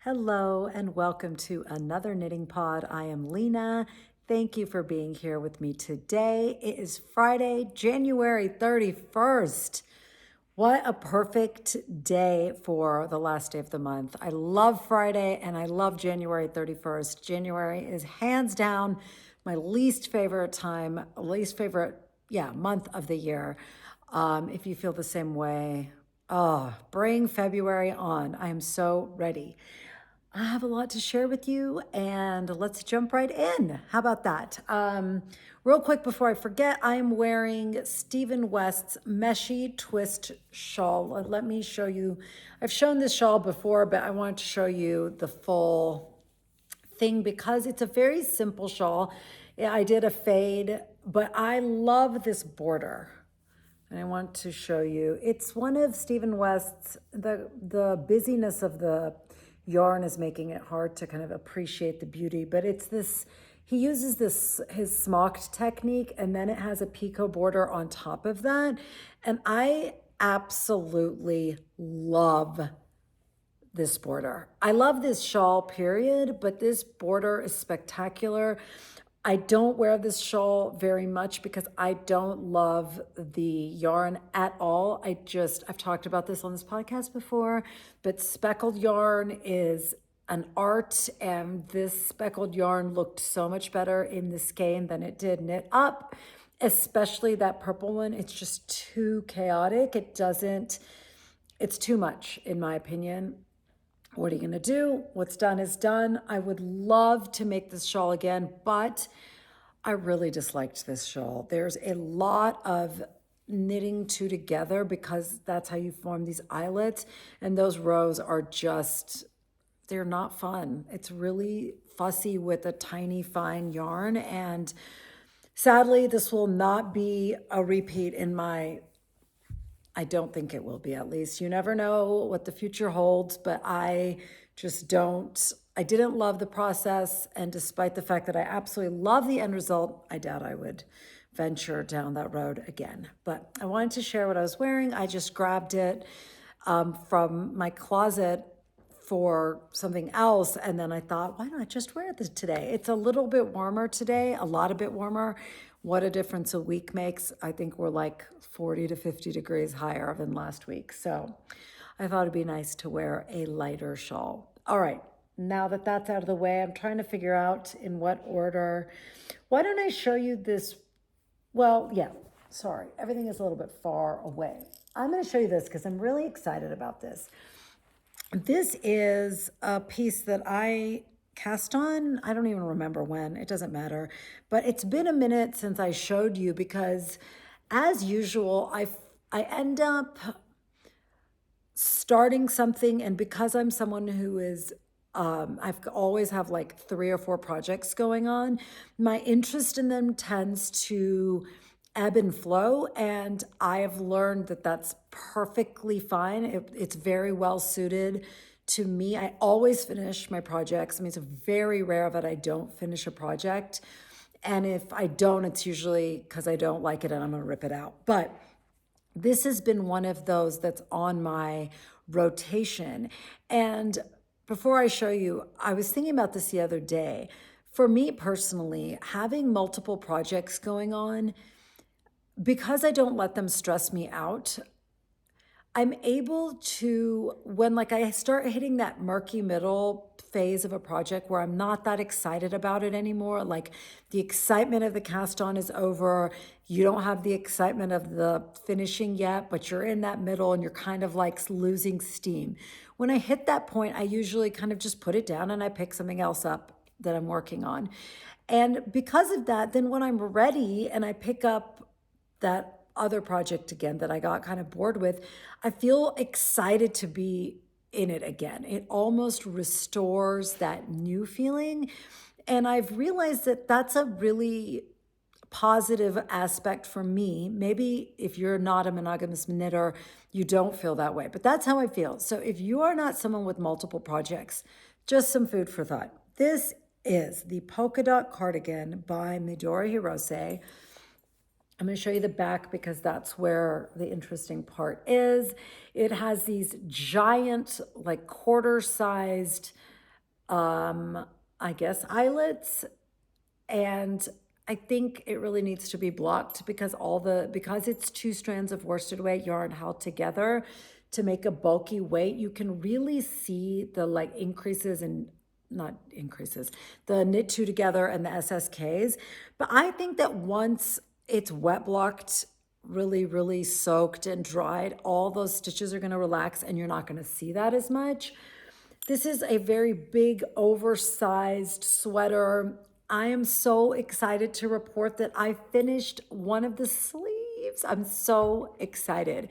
Hello and welcome to another knitting pod. I am Lena. Thank you for being here with me today. It is Friday, January 31st. What a perfect day for the last day of the month. I love Friday and I love January 31st. January is hands down my least favorite month of the year. If you feel the same way, bring February on. I am so ready. I have a lot to share with you, and let's jump right in. How about that? Real quick before I forget, I am wearing Stephen West's Meshy Twist shawl. Let me show you. I've shown this shawl before, but I wanted to show you the full thing because it's a very simple shawl. Yeah, I did a fade, but I love this border. And I want to show you, it's one of Stephen West's, the busyness of the yarn is making it hard to kind of appreciate the beauty, but it's this, he uses his smocked technique, and then it has a picot border on top of that. And I absolutely love this border. I love this shawl, period, but this border is spectacular. I don't wear this shawl very much because I don't love the yarn at all. I've talked about this on this podcast before, but speckled yarn is an art, and this speckled yarn looked so much better in the skein than it did knit up, especially that purple one. It's just too chaotic. It's too much, in my opinion. What are you gonna do? What's done is done. I would love to make this shawl again, but I really disliked this shawl. There's a lot of knitting two together because that's how you form these eyelets, and those rows are just, they're not fun. It's really fussy with a tiny fine yarn, and sadly, this will not be a repeat I don't think it will be, at least. You never know what the future holds, but I didn't love the process. And despite the fact that I absolutely love the end result, I doubt I would venture down that road again. But I wanted to share what I was wearing. I just grabbed it from my closet for something else. And then I thought, why not just wear this today? It's a little bit warmer today, a lot a bit warmer. What a difference a week makes. I think we're like 40 to 50 degrees higher than last week. So I thought it'd be nice to wear a lighter shawl. All right, now that that's out of the way, I'm trying to figure out in what order. Why don't I show you this? Well, yeah, sorry, everything is a little bit far away. I'm gonna show you this because I'm really excited about this. This is a piece that I cast on. I don't even remember when, it doesn't matter, but it's been a minute since I showed you because as usual, I end up starting something, and because I'm someone who is I've always have like 3 or 4 projects going on, my interest in them tends to ebb and flow, and I have learned that that's perfectly fine. It's very well suited to me. I always finish my projects. I mean, it's very rare that I don't finish a project, and if I don't, it's usually because I don't like it and I'm gonna rip it out. But this has been one of those that's on my rotation. And before I show you, I was thinking about this the other day. For me personally, having multiple projects going on, because I don't let them stress me out, I'm able to, when like I start hitting that murky middle phase of a project where I'm not that excited about it anymore, like the excitement of the cast on is over, you don't have the excitement of the finishing yet, but you're in that middle and you're kind of like losing steam. When I hit that point, I usually kind of just put it down and I pick something else up that I'm working on. And because of that, then when I'm ready and I pick up that other project again that I got kind of bored with, I feel excited to be in it again. It almost restores that new feeling. And I've realized that that's a really positive aspect for me. Maybe if you're not a monogamous knitter, you don't feel that way, but that's how I feel. So if you are not someone with multiple projects, just some food for thought. This is the Polka Dot Cardigan by Midori Hirose. I'm going to show you the back because that's where the interesting part is. It has these giant, like quarter-sized I guess eyelets, and I think it really needs to be blocked because because it's two strands of worsted weight yarn held together to make a bulky weight, you can really see the like increases and not increases, the knit two together and the SSKs. But I think that once it's wet blocked, really, really soaked and dried, all those stitches are gonna relax and you're not gonna see that as much. This is a very big, oversized sweater. I am so excited to report that I finished one of the sleeves. I'm so excited.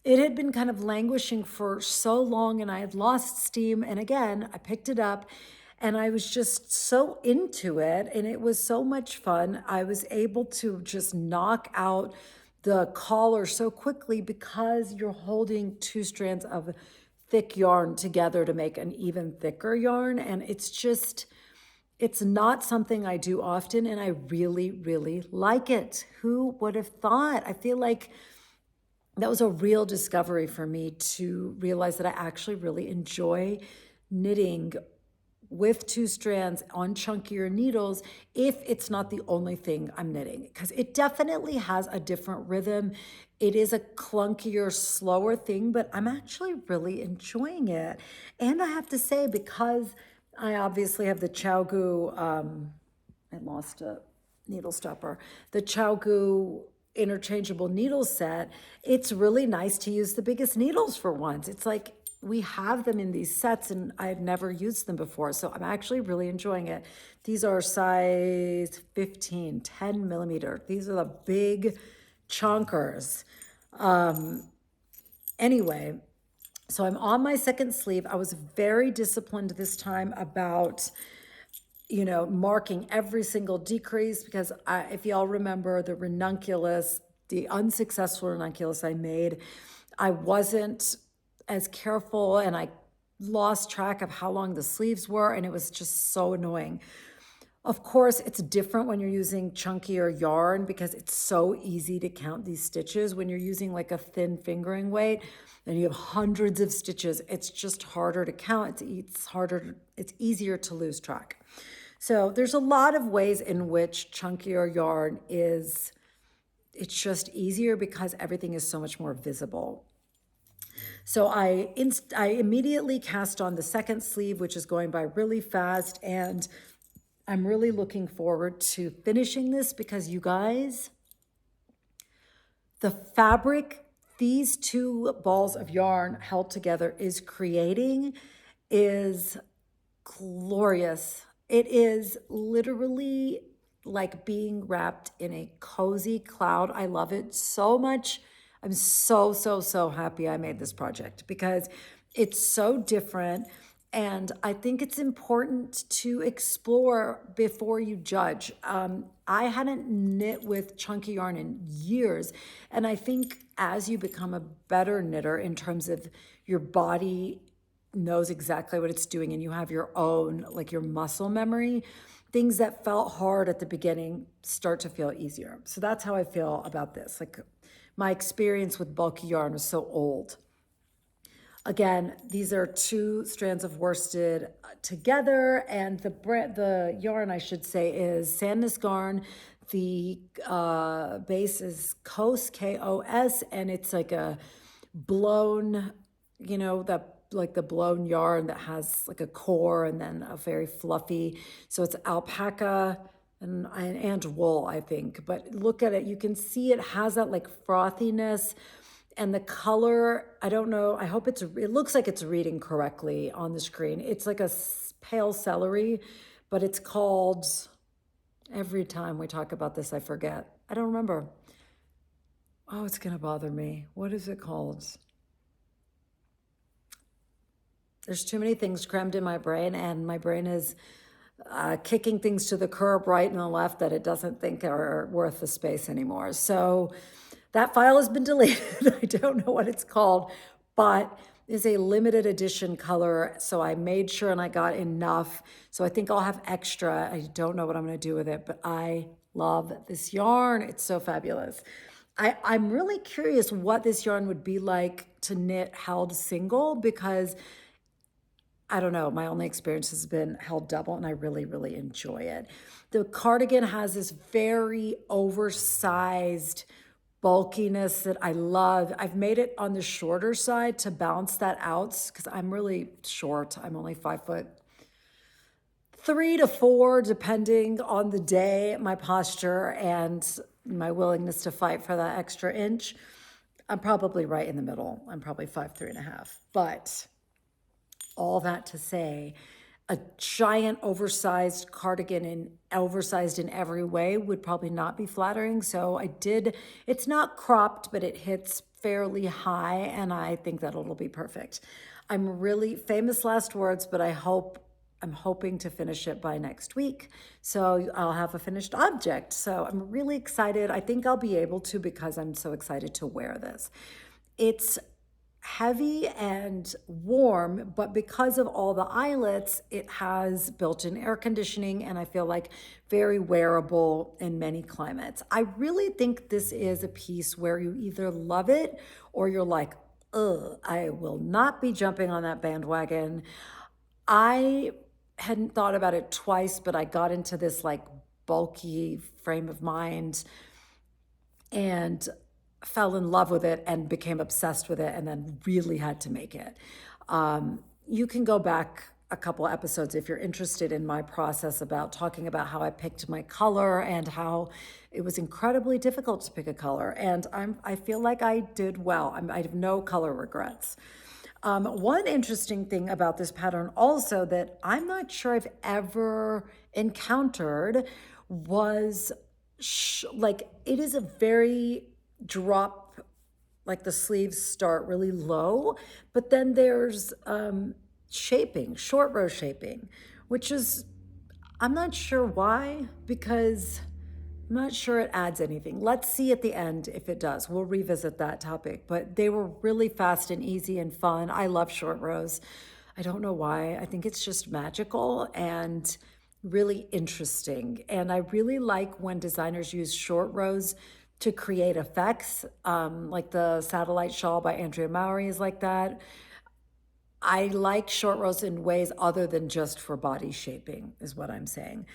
It had been kind of languishing for so long and I had lost steam. And again, I picked it up and I was just so into it and it was so much fun. I was able to just knock out the collar so quickly because you're holding two strands of thick yarn together to make an even thicker yarn. And it's not something I do often. And I really, really like it. Who would have thought? I feel like that was a real discovery for me to realize that I actually really enjoy knitting with two strands on chunkier needles if it's not the only thing I'm knitting, because it definitely has a different rhythm. It is a clunkier, slower thing, but I'm actually really enjoying it. And I have to say, because I obviously have the Chow I lost a needle stopper, the Chow interchangeable needle set, it's really nice to use the biggest needles for once. It's like we have them in these sets and I've never used them before. So I'm actually really enjoying it. These are size 15, 10 millimeter. These are the big chonkers. Anyway, so I'm on my second sleeve. I was very disciplined this time about marking every single decrease because if y'all remember the ranunculus, the unsuccessful ranunculus I made, I wasn't as careful and I lost track of how long the sleeves were and it was just so annoying. Of course, it's different when you're using chunkier yarn because it's so easy to count these stitches. When you're using like a thin fingering weight and you have hundreds of stitches, it's just harder to count. It's easier to lose track. So there's a lot of ways in which chunkier yarn it's just easier because everything is so much more visible. So I immediately cast on the second sleeve, which is going by really fast. And I'm really looking forward to finishing this because you guys, the fabric these two balls of yarn held together is creating is glorious. It is literally like being wrapped in a cozy cloud. I love it so much. I'm so, so, so happy I made this project because it's so different. And I think it's important to explore before you judge. I hadn't knit with chunky yarn in years. And I think as you become a better knitter in terms of your body knows exactly what it's doing and you have your own, like your muscle memory, things that felt hard at the beginning start to feel easier. So that's how I feel about this. Like my experience with bulky yarn was so old. Again, these are two strands of worsted together, and the yarn, I should say, is Sandnes Garn. The base is Kos, Kos, and it's like a blown, like the blown yarn that has like a core and then a very fluffy. So it's alpaca and wool, I think. But look at it, you can see it has that like frothiness. And the color, I don't know, I hope it looks like it's reading correctly on the screen. It's like a pale celery, but it's called, every time we talk about this, I forget. I don't remember. Oh, it's gonna bother me. What is it called? There's too many things crammed in my brain and my brain is kicking things to the curb right and the left that it doesn't think are worth the space anymore. So that file has been deleted. I don't know what it's called, but it's a limited edition color. So I made sure and I got enough. So I think I'll have extra. I don't know what I'm gonna do with it, but I love this yarn. It's so fabulous. I'm really curious what this yarn would be like to knit held single because I don't know, my only experience has been held double and I really, really enjoy it. The cardigan has this very oversized bulkiness that I love. I've made it on the shorter side to balance that out because I'm really short. I'm only 5'3" to 4", depending on the day, my posture, and my willingness to fight for that extra inch. I'm probably right in the middle. I'm probably 5'3.5". But all that to say, a giant oversized cardigan and oversized in every way would probably not be flattering. So it's not cropped, but it hits fairly high, and I think that it'll be perfect. I'm really famous last words, but I'm hoping to finish it by next week. So I'll have a finished object. So I'm really excited. I think I'll be able to because I'm so excited to wear this. It's heavy and warm, but because of all the eyelets, it has built-in air conditioning, and I feel like very wearable in many climates. I really think this is a piece where you either love it or you're like, ugh, I will not be jumping on that bandwagon. I hadn't thought about it twice, but I got into this like bulky frame of mind and fell in love with it and became obsessed with it and then really had to make it. You can go back a couple episodes if you're interested in my process about talking about how I picked my color and how it was incredibly difficult to pick a color. And I feel like I did well. I have no color regrets. One interesting thing about this pattern also that I'm not sure I've ever encountered was like it is a very drop, like the sleeves start really low, but then there's shaping, short row shaping, which is, I'm not sure why, because I'm not sure it adds anything. Let's see at the end if it does. We'll revisit that topic, but they were really fast and easy and fun. I love short rows. I don't know why. I think it's just magical and really interesting. And I really like when designers use short rows to create effects, like the satellite shawl by Andrea Mowry is like that. I like short rows in ways other than just for body shaping, is what I'm saying.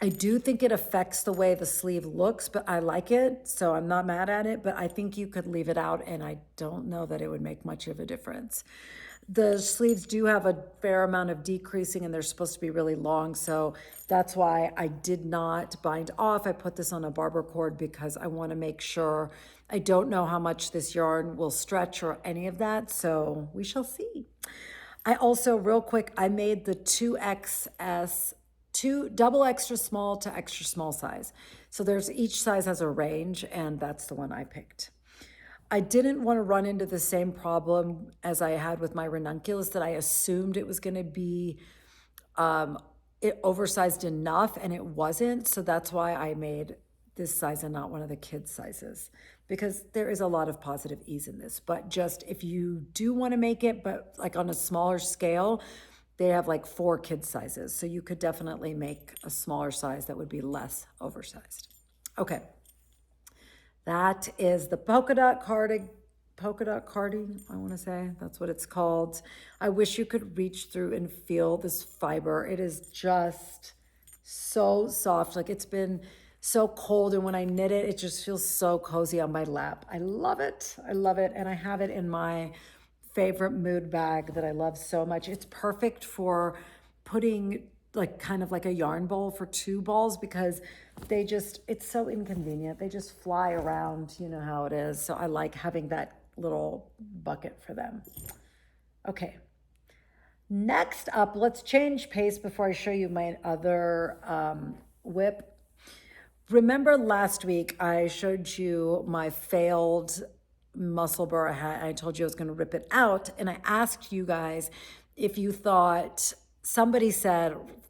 I do think it affects the way the sleeve looks, but I like it, so I'm not mad at it, but I think you could leave it out, and I don't know that it would make much of a difference. The sleeves do have a fair amount of decreasing, and they're supposed to be really long, so that's why I did not bind off. I put this on a barber cord because I want to make sure. I don't know how much this yarn will stretch or any of that, so we shall see. I also, real quick, I made the 2XS, double extra small to extra small size. So each size has a range, and that's the one I picked. I didn't want to run into the same problem as I had with my ranunculus, that I assumed it was going to be oversized enough, and it wasn't. So that's why I made this size and not one of the kids' sizes, because there is a lot of positive ease in this. But just if you do want to make it, but like on a smaller scale, they have like 4 kids sizes. So you could definitely make a smaller size that would be less oversized. Okay. That is the polka dot cardi, I want to say. That's what it's called. I wish you could reach through and feel this fiber. It is just so soft. Like it's been so cold, and when I knit it, it just feels so cozy on my lap. I love it. I love it. And I have it in my favorite mood bag that I love so much. It's perfect for putting like kind of like a yarn bowl for 2 balls, because it's so inconvenient. They just fly around, you know how it is. So I like having that little bucket for them. Okay. Next up, let's change pace before I show you my other whip. Remember last week I showed you my failed muscle burr hat. I told you I was going to rip it out, and I asked you guys if you thought, somebody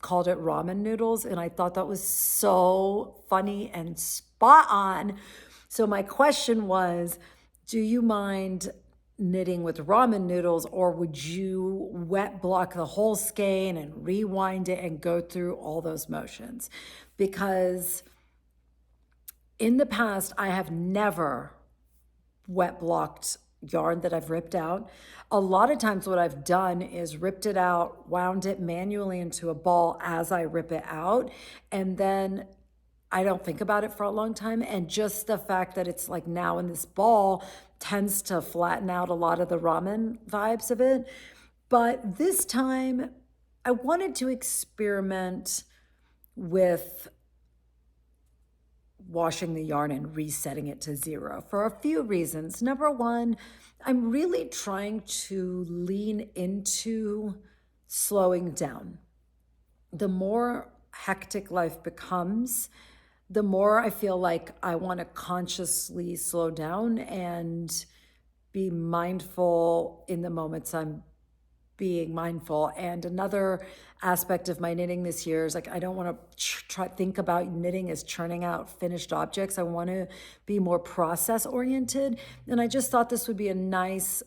called it ramen noodles, and I thought that was so funny and spot on. So my question was, do you mind knitting with ramen noodles, or would you wet block the whole skein and rewind it and go through all those motions? Because in the past, I have never wet blocked yarn that I've ripped out. A lot of times what I've done is ripped it out, wound it manually into a ball as I rip it out, and then I don't think about it for a long time. And just the fact that it's like now in this ball tends to flatten out a lot of the ramen vibes of it. But this time I wanted to experiment with washing the yarn and resetting it to zero for a few reasons. Number one, I'm really trying to lean into slowing down. The more hectic life becomes, the more I feel like I want to consciously slow down and be mindful in the moments I'm being mindful. And another aspect of my knitting this year is like I don't want to think about knitting as churning out finished objects. I want to be more process oriented, and I just thought this would be a nice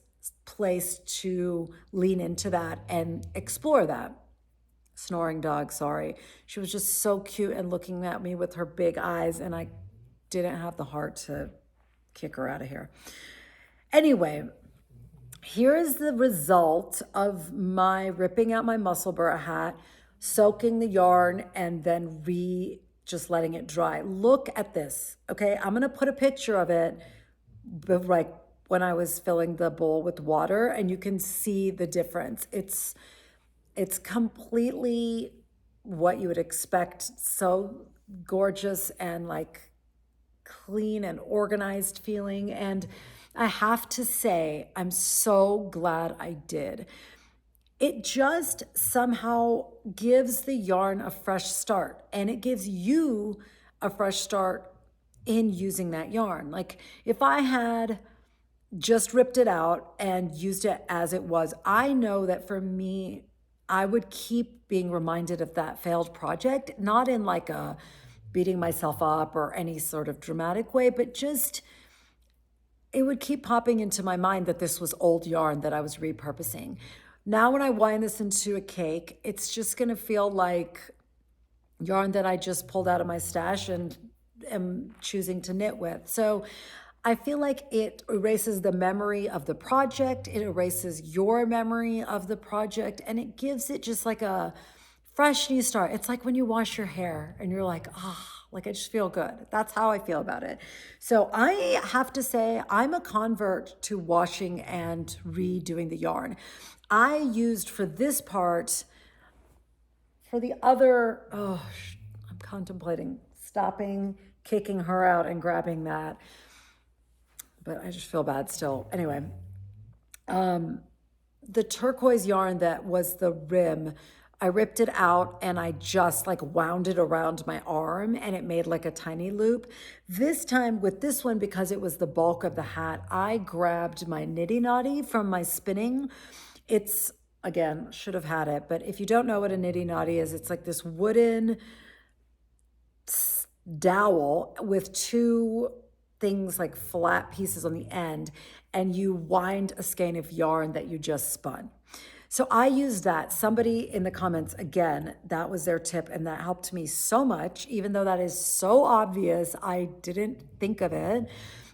place to lean into that and explore that. Snoring dog, sorry. She was just so cute and looking at me with her big eyes, and I didn't have the heart to kick her out of here. Anyway, here is the result of my ripping out my Musselburgh hat, soaking the yarn, and then just letting it dry. Look at this, okay? I'm gonna put a picture of it, but like when I was filling the bowl with water, and you can see the difference. It's completely what you would expect. So gorgeous and like clean and organized feeling. And I have to say, I'm so glad I did. It just somehow gives the yarn a fresh start, and it gives you a fresh start in using that yarn. Like if I had just ripped it out and used it as it was, I know that for me, I would keep being reminded of that failed project, not in like a beating myself up or any sort of dramatic way, but just it would keep popping into my mind that this was old yarn that I was repurposing. Now, when I wind this into a cake, it's just gonna feel like yarn that I just pulled out of my stash and am choosing to knit with. So I feel like it erases the memory of the project, it erases your memory of the project, and it gives it just like a fresh new start. It's like when you wash your hair and you're like, like I just feel good. That's how I feel about it. So I have to say, I'm a convert to washing and redoing the yarn. I used for this part, for the other, I'm contemplating stopping, kicking her out and grabbing that, but I just feel bad still. Anyway, the turquoise yarn that was the rim, I ripped it out and I just like wound it around my arm and it made like a tiny loop. This time with this one, because it was the bulk of the hat, I grabbed my niddy noddy from my spinning. It's, again, should have had it, but if you don't know what a niddy noddy is, it's like this wooden dowel with two things like flat pieces on the end, and you wind a skein of yarn that you just spun. So I used that. Somebody in the comments, again, that was their tip, and that helped me so much. Even though that is so obvious, I didn't think of it.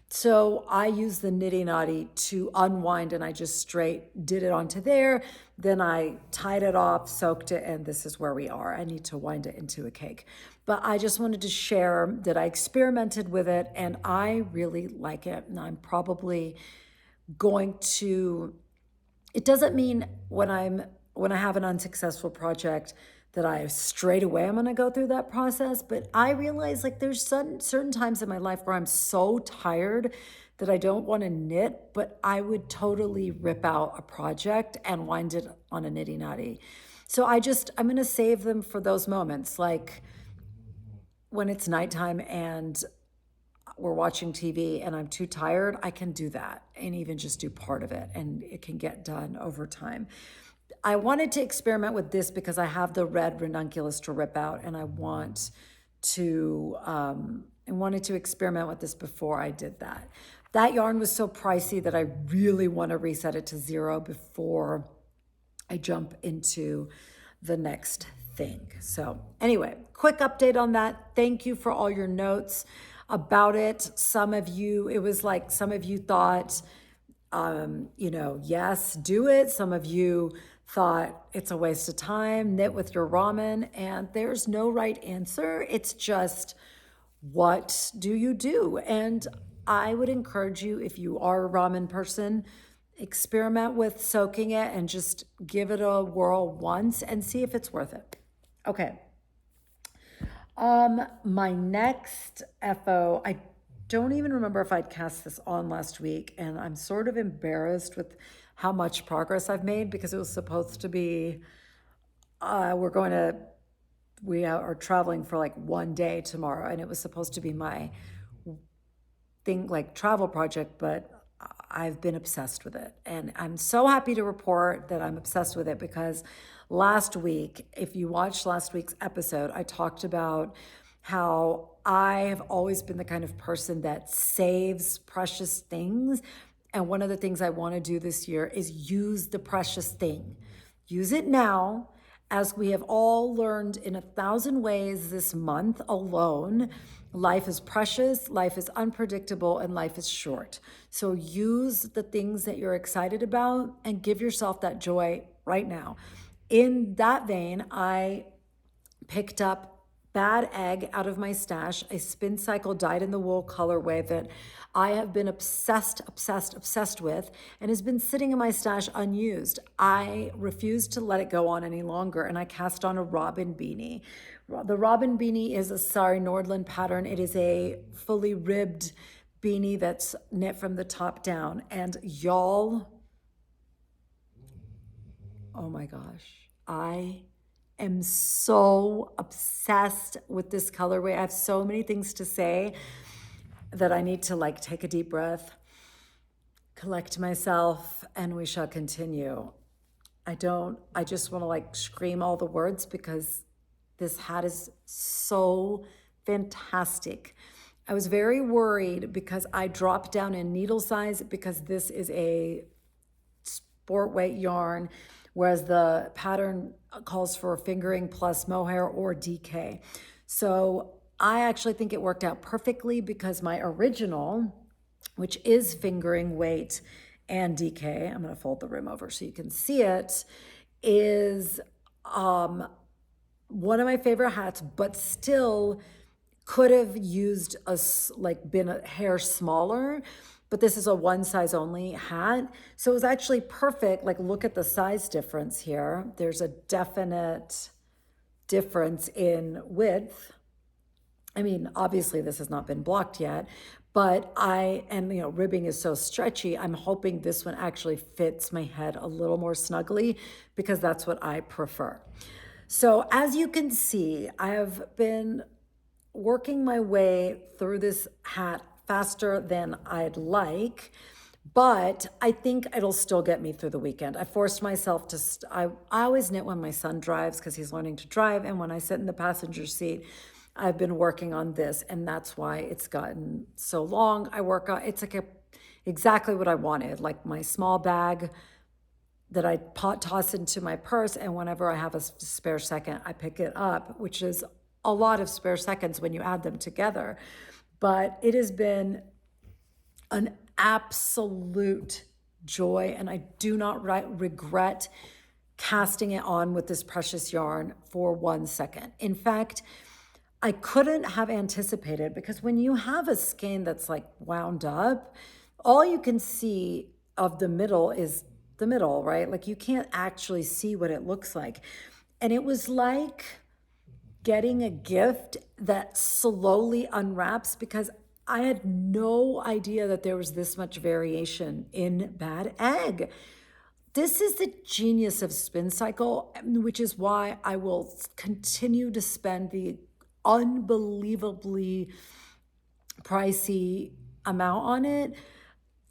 So I used the niddy noddy to unwind, and I just straight did it onto there. Then I tied it off, soaked it, and this is where we are. I need to wind it into a cake. But I just wanted to share that I experimented with it, and I really like it. And I'm probably going to, it doesn't mean when I have an unsuccessful project that I straight away I'm gonna go through that process, but I realize like there's certain times in my life where I'm so tired that I don't want to knit, but I would totally rip out a project and wind it on a niddy noddy. So I'm gonna save them for those moments, like when it's nighttime and we're watching TV and I'm too tired, I can do that and even just do part of it, and it can get done over time. I wanted to experiment with this because I have the red ranunculus to rip out, and I wanted to experiment with this before I did that. That yarn was so pricey that I really want to reset it to zero before I jump into the next thing. So anyway, quick update on that. Thank you for all your notes about it. Some of you thought Yes, do it. Some of you thought it's a waste of time, knit with your ramen, and there's no right answer. It's just, what do you do? And I would encourage you, if you are a ramen person, experiment with soaking it and just give it a whirl once and see if it's worth it. Okay. My next FO, I don't even remember if I'd cast this on last week, and I'm sort of embarrassed with how much progress I've made because it was supposed to be, we are traveling for like one day tomorrow, and it was supposed to be my thing, like travel project, but I've been obsessed with it. And I'm so happy to report that I'm obsessed with it because last week, if you watched last week's episode, I talked about how I have always been the kind of person that saves precious things. And one of the things I want to do this year is use the precious thing. Use it now, as we have all learned in 1,000 ways this month alone. Life is precious, life is unpredictable, and life is short. So use the things that you're excited about and give yourself that joy right now. In that vein, I picked up Bad Egg out of my stash, a Spin Cycle dyed in the wool colorway that I have been obsessed with, and has been sitting in my stash unused. I refuse to let it go on any longer, and I cast on a robin beanie. The robin beanie is a Sari Nordland pattern. It is a fully ribbed beanie that's knit from the top down. And y'all, oh my gosh, I am so obsessed with this colorway. I have so many things to say that I need to like take a deep breath, collect myself, and we shall continue. I just want to like scream all the words because this hat is so fantastic. I was very worried because I dropped down in needle size because this is a sport weight yarn, whereas the pattern calls for fingering plus mohair or DK. So I actually think it worked out perfectly because my original, which is fingering weight and DK, I'm going to fold the rim over so you can see it, is one of my favorite hats, but still could have used been a hair smaller, but this is a one size only hat. So it was actually perfect. Like, look at the size difference here. There's a definite difference in width. I mean, obviously this has not been blocked yet, but ribbing is so stretchy. I'm hoping this one actually fits my head a little more snugly because that's what I prefer. So as you can see, I have been working my way through this hat faster than I'd like, but I think it'll still get me through the weekend. I forced myself to, I always knit when my son drives because he's learning to drive, and when I sit in the passenger seat, I've been working on this, and that's why it's gotten so long. I work on, it's like exactly what I wanted, like my small bag that I toss into my purse, and whenever I have a spare second, I pick it up, which is a lot of spare seconds when you add them together. But it has been an absolute joy, and I do not regret casting it on with this precious yarn for 1 second. In fact, I couldn't have anticipated, because when you have a skein that's like wound up, all you can see of the middle is the middle, right? Like, you can't actually see what it looks like. And it was like getting a gift that slowly unwraps, because I had no idea that there was this much variation in Bad Egg. This is the genius of Spin Cycle, which is why I will continue to spend the unbelievably pricey amount on it,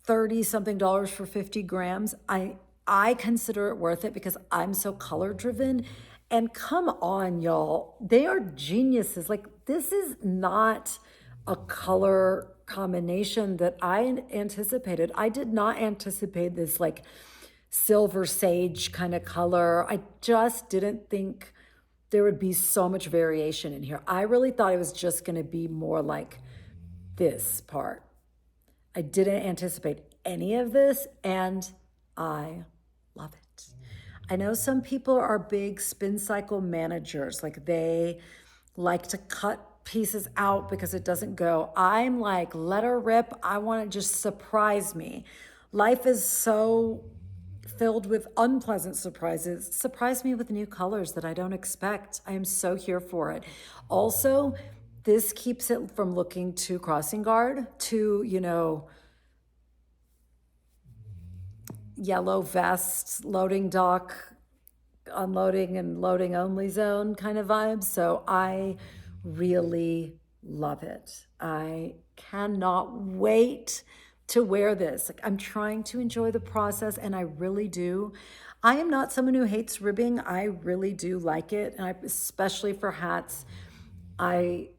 30 something dollars for 50 grams. I consider it worth it because I'm so color driven. And come on, y'all, they are geniuses. Like, this is not a color combination that I anticipated. I did not anticipate this like silver sage kind of color. I just didn't think there would be so much variation in here. I really thought it was just going to be more like this part. I didn't anticipate any of this, and I love it. I know some people are big spin cycle managers, like they like to cut pieces out because it doesn't go. I'm like, let her rip. I want to just surprise me. Life is so filled with unpleasant surprises. Surprise me with new colors that I don't expect. I am so here for it. Also, this keeps it from looking too crossing guard, too, yellow vest, loading dock, unloading and loading only zone kind of vibe. So I really love it. I cannot wait to wear this. Like, I'm trying to enjoy the process, and I really do. I am not someone who hates ribbing. I really do like it, and especially for hats. I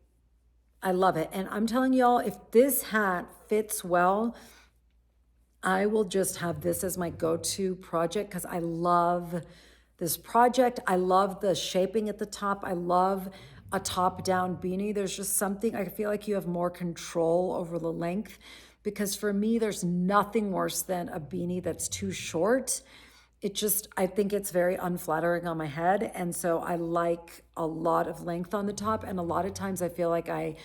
I love it. And I'm telling y'all, if this hat fits well, I will just have this as my go-to project because I love this project. I love the shaping at the top. I love a top-down beanie. There's just something, I feel like you have more control over the length, because for me, there's nothing worse than a beanie that's too short. I think it's very unflattering on my head. And so I like a lot of length on the top. And a lot of times I feel like I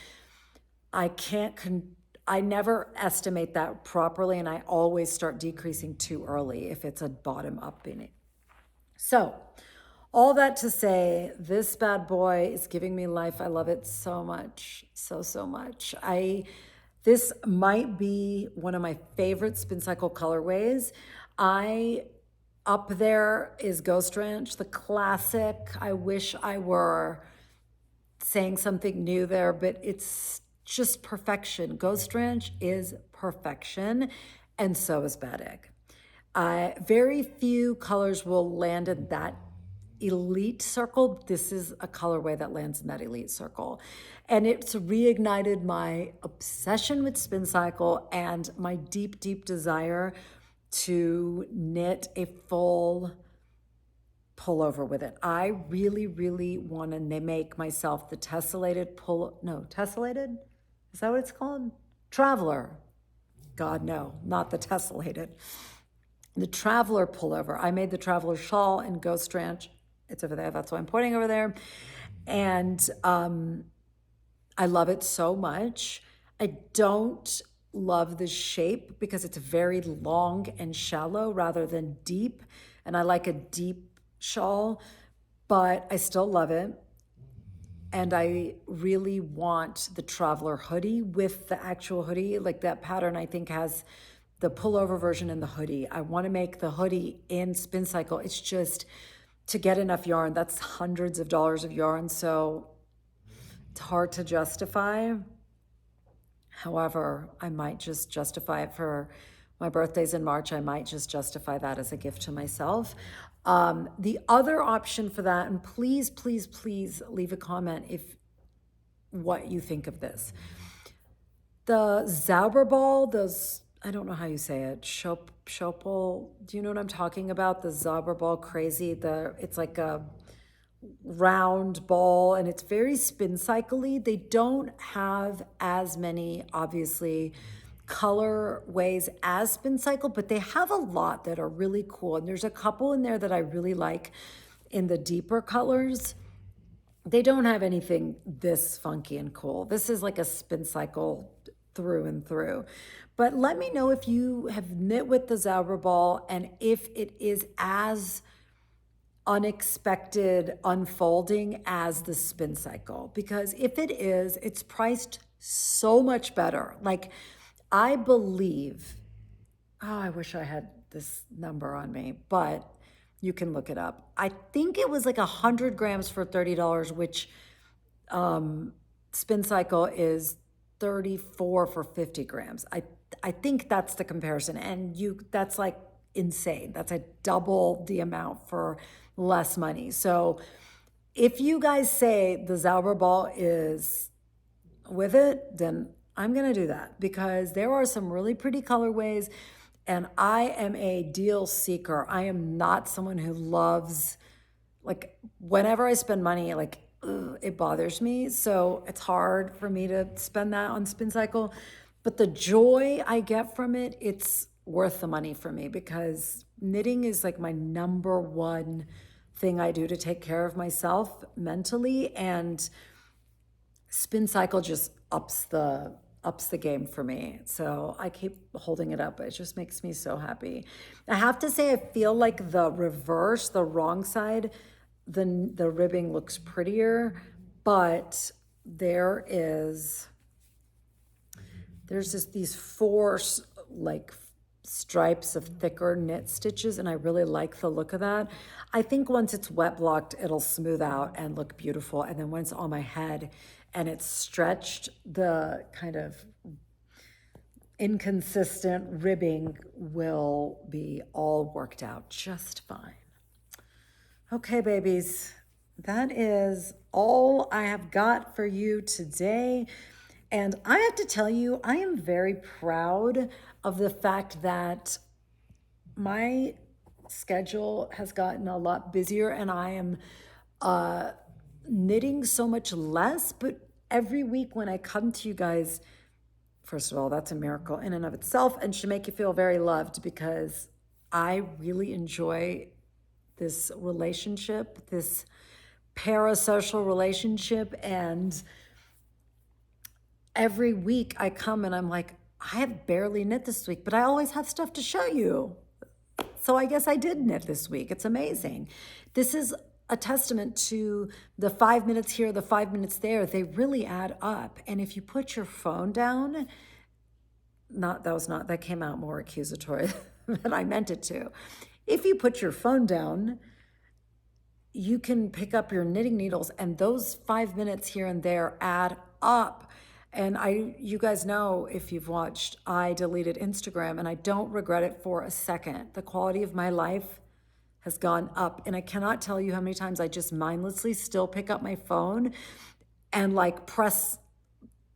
can't, I never estimate that properly, and I always start decreasing too early if it's a bottom up beanie. So, all that to say, this bad boy is giving me life. I love it so much, so much. This might be one of my favorite spin cycle colorways. Up there is Ghost Ranch, the classic. I wish I were saying something new there, but it's just perfection. Ghost Ranch is perfection, and so is Bad Egg. Very few colors will land in that elite circle. This is a colorway that lands in that elite circle. And it's reignited my obsession with spin cycle and my deep desire to knit a full pullover with it. I really want to make myself the tessellated? Is that what it's called? Traveler. God, no, not the tessellated. The Traveler pullover. I made the Traveler shawl in Ghost Ranch. It's over there. That's why I'm pointing over there. And I love it so much. I don't love the shape because it's very long and shallow rather than deep. And I like a deep shawl, but I still love it. And I really want the Traveler hoodie with the actual hoodie. Like, that pattern, I think, has the pullover version and the hoodie. I want to make the hoodie in spin cycle. It's just, to get enough yarn, that's hundreds of dollars of yarn. So it's hard to justify. However, I might just justify it for my birthday's in March. I might just justify that as a gift to myself. The other option for that, and please leave a comment if what you think of this. The Zauberball, those, I don't know how you say it, Schopel, do you know what I'm talking about? The Zauberball crazy, it's like a round ball, and it's very spin cycle-y. They don't have as many, obviously, color ways as spin cycle, but they have a lot that are really cool. And there's a couple in there that I really like in the deeper colors. They don't have anything this funky and cool. This is like a spin cycle through and through. But let me know if you have knit with the Zauberball and if it is as unexpected unfolding as the spin cycle. Because if it is, it's priced so much better. Like, I believe, I wish I had this number on me, but you can look it up. I think it was like 100 grams for $30, which spin cycle is 34 for 50 grams. I think that's the comparison. And that's like insane. That's a double the amount for less money. So if you guys say the Zauberball is with it, then I'm going to do that, because there are some really pretty colorways, and I am a deal seeker. I am not someone who loves, like, whenever I spend money, like, it bothers me. So it's hard for me to spend that on spin cycle. But the joy I get from it, worth the money for me because knitting is like my number one thing I do to take care of myself mentally, and spin cycle just ups the game for me. So I keep holding it up. It just makes me so happy. I have to say I feel like the reverse, the wrong side, the ribbing looks prettier, but there's just these four like stripes of thicker knit stitches, and I really like the look of that. I think once it's wet blocked, it'll smooth out and look beautiful. And then when it's on my head and it's stretched, the kind of inconsistent ribbing will be all worked out just fine. Okay, babies, that is all I have got for you today. And I have to tell you, I am very proud of the fact that my schedule has gotten a lot busier and I am knitting so much less. But every week when I come to you guys, first of all, that's a miracle in and of itself and should make you feel very loved, because I really enjoy this relationship, this parasocial relationship. And every week I come and I'm like, I have barely knit this week, but I always have stuff to show you. So I guess I did knit this week. It's amazing. This is a testament to the 5 minutes here, the 5 minutes there. They really add up. And if you put your phone down, that came out more accusatory than I meant it to. If you put your phone down, you can pick up your knitting needles, and those 5 minutes here and there add up. And you guys know, if you've watched, I deleted Instagram and I don't regret it for a second. The quality of my life has gone up, and I cannot tell you how many times I just mindlessly still pick up my phone and like press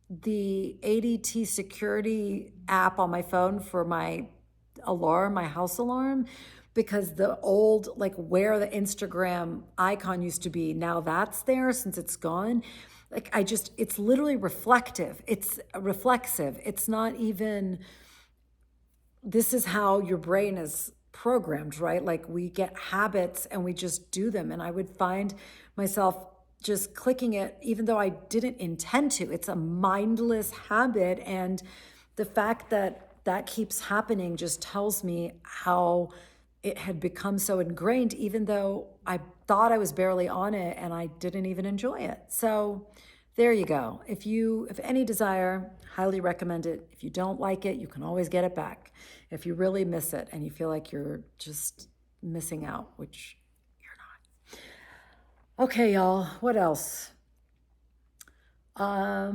the ADT security app on my phone for my alarm, my house alarm, because the old, like where the Instagram icon used to be, now that's there since it's gone. Like it's literally reflective. It's reflexive. It's not even, this is how your brain is programmed, right? Like we get habits and we just do them. And I would find myself just clicking it, even though I didn't intend to. It's a mindless habit. And the fact that that keeps happening just tells me how it had become so ingrained, even though I thought I was barely on it and I didn't even enjoy it. So there you go. If any desire, highly recommend it. If you don't like it, you can always get it back. If you really miss it and you feel like you're just missing out, which you're not. Okay, y'all, what else? I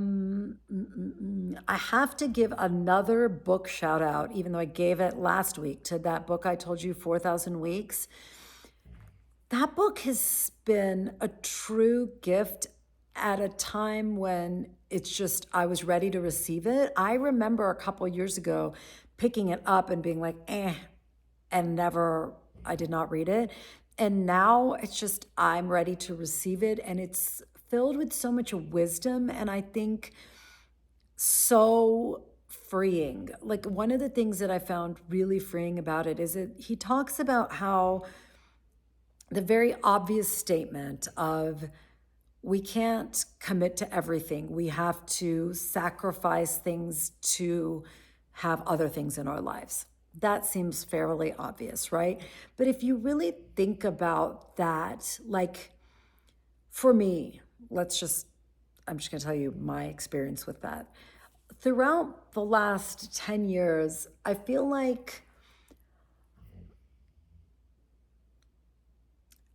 have to give another book shout out, even though I gave it last week, to that book I told you, 4,000 Weeks. That book has been a true gift at a time when it's just, I was ready to receive it. I remember a couple years ago picking it up and being like, and I did not read it. And now it's just, I'm ready to receive it. And it's filled with so much wisdom, and I think so freeing. Like one of the things that I found really freeing about it is that he talks about how the very obvious statement of we can't commit to everything. We have to sacrifice things to have other things in our lives. That seems fairly obvious, right? But if you really think about that, like for me, I'm just going to tell you my experience with that. Throughout the last 10 years, I feel like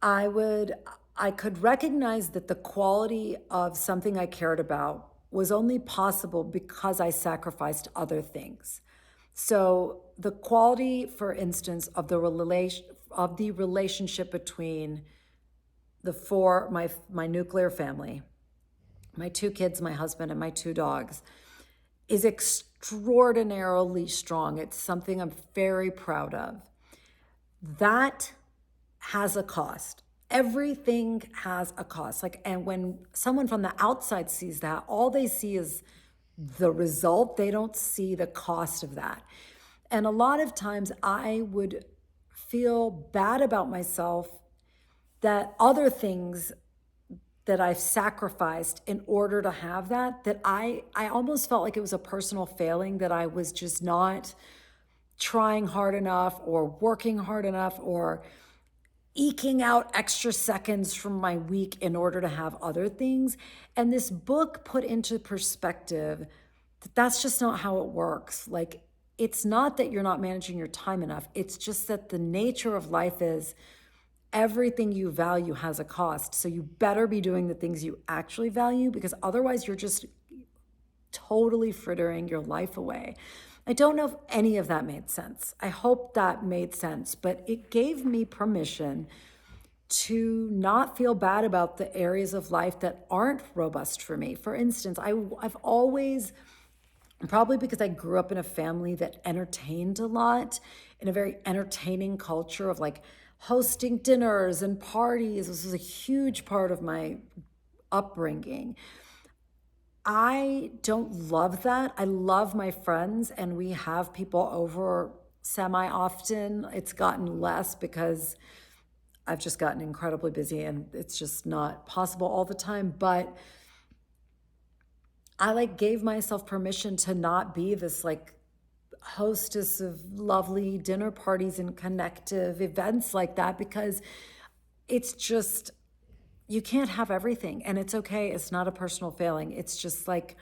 I could recognize that the quality of something I cared about was only possible because I sacrificed other things. So the quality, for instance, of the relationship between my nuclear family, my 2 kids, my husband, and my 2 dogs, is extraordinarily strong. It's something I'm very proud of. That has a cost. Everything has a cost. And when someone from the outside sees that, all they see is the result. They don't see the cost of that. And a lot of times I would feel bad about myself that other things that I've sacrificed in order to have that I almost felt like it was a personal failing, that I was just not trying hard enough or working hard enough or eking out extra seconds from my week in order to have other things. And this book put into perspective that that's just not how it works. Like, it's not that you're not managing your time enough. It's just that the nature of life is everything you value has a cost. So you better be doing the things you actually value, because otherwise you're just totally frittering your life away. I don't know if any of that made sense. I hope that made sense, but it gave me permission to not feel bad about the areas of life that aren't robust for me. For instance, I've always, probably because I grew up in a family that entertained a lot, in a very entertaining culture of like hosting dinners and parties. This was a huge part of my upbringing. I don't love that. I love my friends, and we have people over semi often. It's gotten less because I've just gotten incredibly busy and it's just not possible all the time. But I like gave myself permission to not be this like hostess of lovely dinner parties and connective events like that, because it's just, you can't have everything, and it's okay. It's not a personal failing. It's just like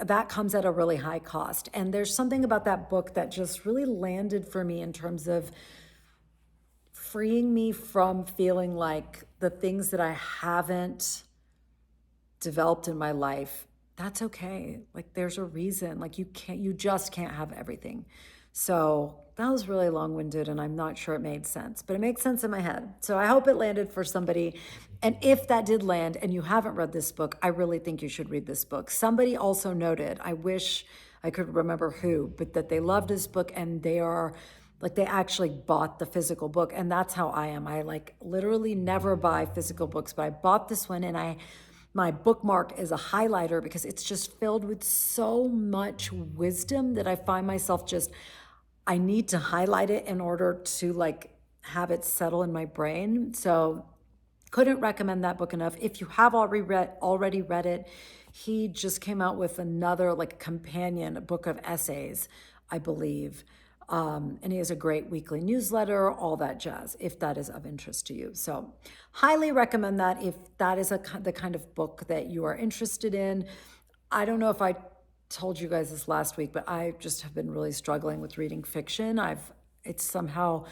that comes at a really high cost. And there's something about that book that just really landed for me in terms of freeing me from feeling like the things that I haven't developed in my life, that's okay. Like, there's a reason. Like, you just can't have everything. So that was really long-winded, and I'm not sure it made sense, but it makes sense in my head. So I hope it landed for somebody. And if that did land and you haven't read this book, I really think you should read this book. Somebody also noted, I wish I could remember who, but that they loved this book, and they are like, they actually bought the physical book. And that's how I am. I like literally never buy physical books, but I bought this one, and my bookmark is a highlighter because it's just filled with so much wisdom that I find myself just, I need to highlight it in order to like have it settle in my brain. So couldn't recommend that book enough. If you have already read it, he just came out with another like companion book of essays, I believe. And he has a great weekly newsletter, all that jazz, if that is of interest to you. So highly recommend that if that is the kind of book that you are interested in. I don't know if I told you guys this last week, but I just have been really struggling with reading fiction. It's somehow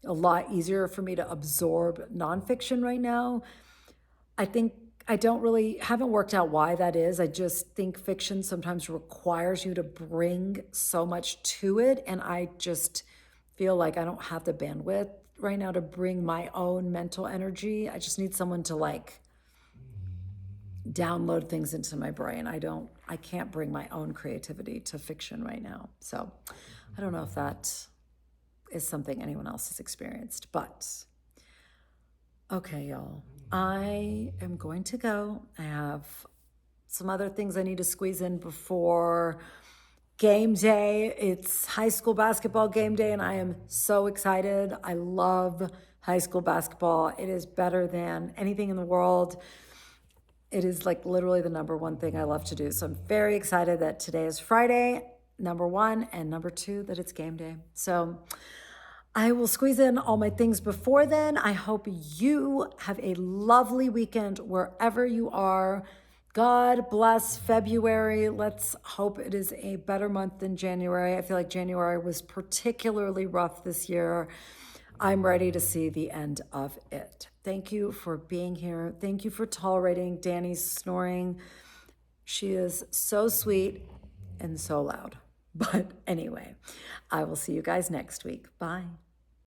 a lot easier for me to absorb nonfiction right now. I think haven't worked out why that is. I just think fiction sometimes requires you to bring so much to it. And I just feel like I don't have the bandwidth right now to bring my own mental energy. I just need someone to like download things into my brain. I can't bring my own creativity to fiction right now. So I don't know if that is something anyone else has experienced, but okay, y'all. I am going to go. I have some other things I need to squeeze in before game day. It's high school basketball game day, and I am so excited. I love high school basketball. It is better than anything in the world. It is like literally the number one thing I love to do. So I'm very excited that today is Friday, number one, and number two, that it's game day. So I will squeeze in all my things before then. I hope you have a lovely weekend wherever you are. God bless February. Let's hope it is a better month than January. I feel like January was particularly rough this year. I'm ready to see the end of it. Thank you for being here. Thank you for tolerating Danny's snoring. She is so sweet and so loud. But anyway, I will see you guys next week. Bye.